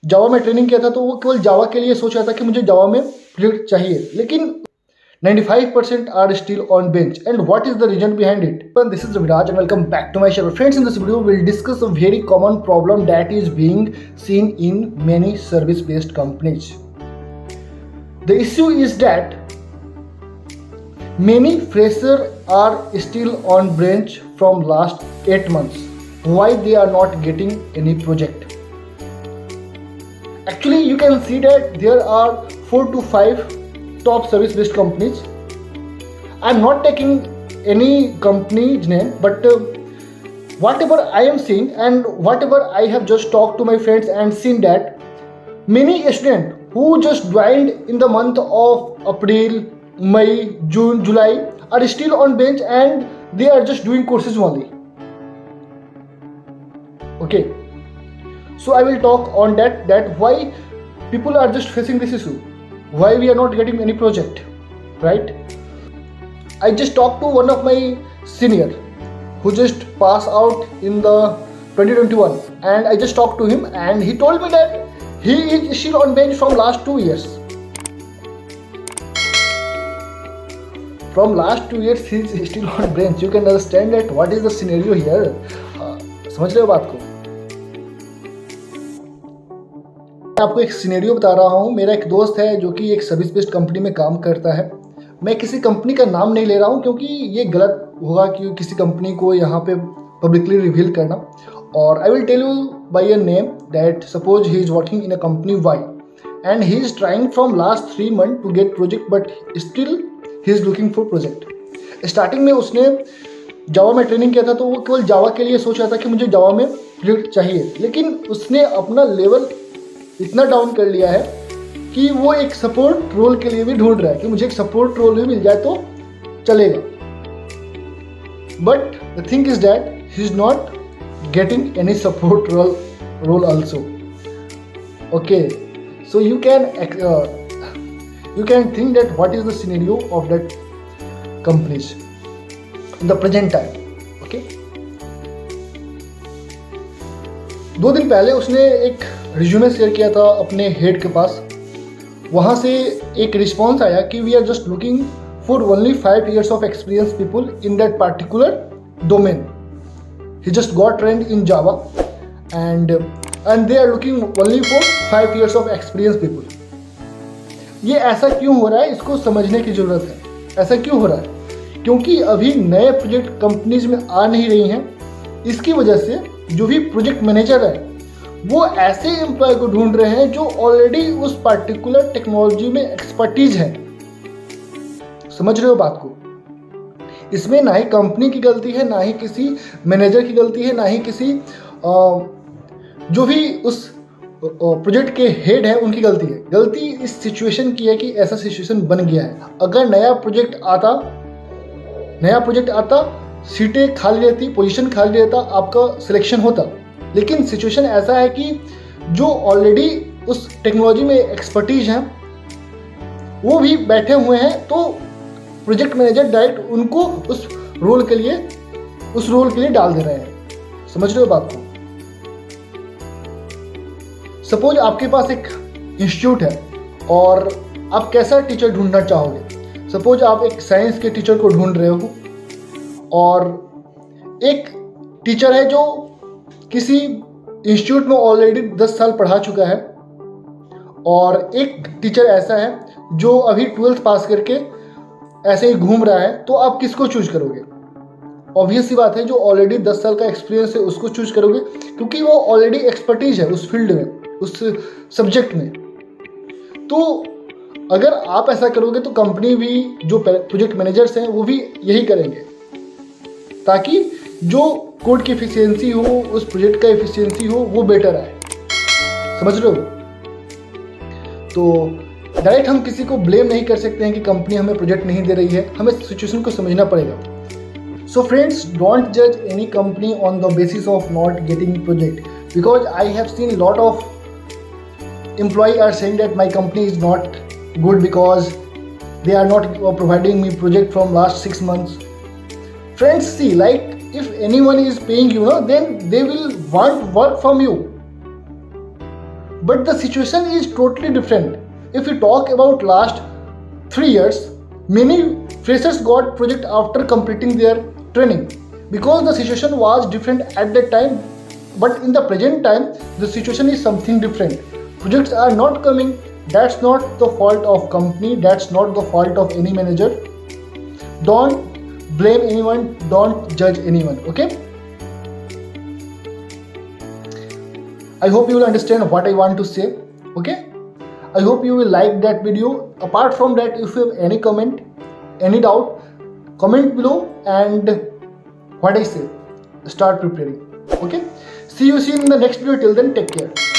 जावा में ट्रेनिंग किया था तो वो केवल जावा के लिए सोच रहा था कि मुझे जावा में प्रोजेक्ट चाहिए, लेकिन 95% are still on bench. And what is the reason behind it? Well, this is Raviraj and welcome back to my channel. Friends, in this video, we'll discuss a very common problem that is being seen in many service-based companies. The issue is that many freshers are still on bench from last 8 months. Why they are not getting any project? Actually, you can see that there are 4 to 5 top service-based companies. I'm not taking any company's name, but whatever I am seeing and whatever I have just talked to my friends and seen that many students who just joined in the month of April, May, June, July are still on bench and they are just doing courses only. Okay, so I will talk on that why people are just facing this issue, why we are not getting any project, right? I just talked to one of my senior who just passed out in the 2021, and I just talked to him and he told me that he is still on bench from last 2 years. From last 2 years he is still on bench. You can understand that what is the scenario here. समझ रहे हो बात को? मैं आपको एक scenario बता रहा हूँ। मेरा एक दोस्त है जो कि एक सर्विस बेस्ड कंपनी में काम करता है। मैं किसी कंपनी का नाम नहीं ले रहा हूँ क्योंकि ये गलत होगा कि किसी कंपनी को यहाँ पे पब्लिकली रिवील करना। और I will tell you by a name that suppose he is working in a company Y and he is trying from last 3 months to get project, but still he is looking for project. Starting में उसने जावा में training किया था तो वो केवल जावा के लिए सोच रहा था कि मुझे जावा में प्रोजेक्ट चाहिए, लेकिन उसने अपना लेवल इतना डाउन कर लिया है कि वो एक सपोर्ट रोल के लिए भी ढूंढ रहा है कि मुझे एक सपोर्ट रोल भी मिल जाए तो चलेगा। But the thing is that he is not getting any support role also. Okay, so you can think that what is the scenario of that companies in the present time. Okay, 2 दिन पहले उसने एक resume share किया था अपने head के पास। वहाँ से एक रिस्पॉन्स आया कि we are just looking for only 5 years of experience people in that particular domain. He just got trained in Java and they are looking only for 5 years of experience people. ये ऐसा क्यों हो रहा है, इसको समझने की ज़रूरत है। ऐसा क्यों हो रहा है? क्योंकि अभी नए प्रोजेक्ट कंपनीज में आ नहीं रही हैं। इसकी वजह से जो भी प्रोजेक्ट मैनेजर है वो ऐसे एम्प्लॉय को ढूंढ रहे हैं जो ऑलरेडी उस पार्टिकुलर टेक्नोलॉजी में एक्सपर्टीज है। समझ रहे हो बात को? इसमें ना ही कंपनी की गलती है, ना ही किसी मैनेजर की गलती है, ना ही किसी जो भी उस प्रोजेक्ट के हेड है उनकी गलती है। गलती इस सिचुएशन की है कि ऐसा सिचुएशन बन गया है। अगर नया प्रोजेक्ट आता सीटें खाली रहती, पोजीशन खाली रहता, आपका सिलेक्शन होता। लेकिन सिचुएशन ऐसा है कि जो ऑलरेडी उस टेक्नोलॉजी में एक्सपर्टीज हैं वो भी बैठे हुए हैं, तो प्रोजेक्ट मैनेजर डायरेक्ट उनको उस रोल के लिए डाल दे रहे हैं। समझ रहे हो बात को? सपोज आपके पास एक इंस्टीट्यूट है और आप कैसा टीचर ढूंढना चाहोगे। सपोज आप एक साइंस के टीचर को ढूंढ रहे हो और एक टीचर है जो किसी इंस्टीट्यूट में ऑलरेडी 10 साल पढ़ा चुका है, और एक टीचर ऐसा है जो अभी 12th पास करके ऐसे ही घूम रहा है। तो आप किसको चूज करोगे? ऑब्वियस सी बात है, जो ऑलरेडी 10 साल का एक्सपीरियंस है उसको चूज करोगे, क्योंकि वो ऑलरेडी एक्सपर्टीज है उस फील्ड में, उस सब्जेक्ट में। तो अगर आप ऐसा करोगे तो कंपनी भी, जो प्रोजेक्ट मैनेजर्स हैं वो भी यही करेंगे, ताकि जो कोड की एफिशिएंसी हो, उस प्रोजेक्ट का एफिशिएंसी हो, वो बेटर आए। समझ रहे हो? तो डायरेक्ट हम किसी को ब्लेम नहीं कर सकते हैं कि कंपनी हमें प्रोजेक्ट नहीं दे रही है। हमें सिचुएशन को समझना पड़ेगा। सो फ्रेंड्स, डोंट जज any company on the basis of not getting project, because I have seen lot of employ are saying that my company is not good because they are not providing me project from last 6 months. Friends, see, like if anyone is paying you, then they will want work from you. but the situation is totally different. If we talk about last 3 years, many freshers got project after completing their training, because the situation was different at that time. But in the present time, the situation is something different. Projects are not coming. That's not the fault of company, that's not the fault of any manager. Don't blame anyone, don't judge anyone, okay? I hope you will understand what I want to say, okay? I hope you will like that video. Apart from that, if you have any comment, any doubt, comment below, and what I say, start preparing, okay? See you soon in the next video. Till then, take care.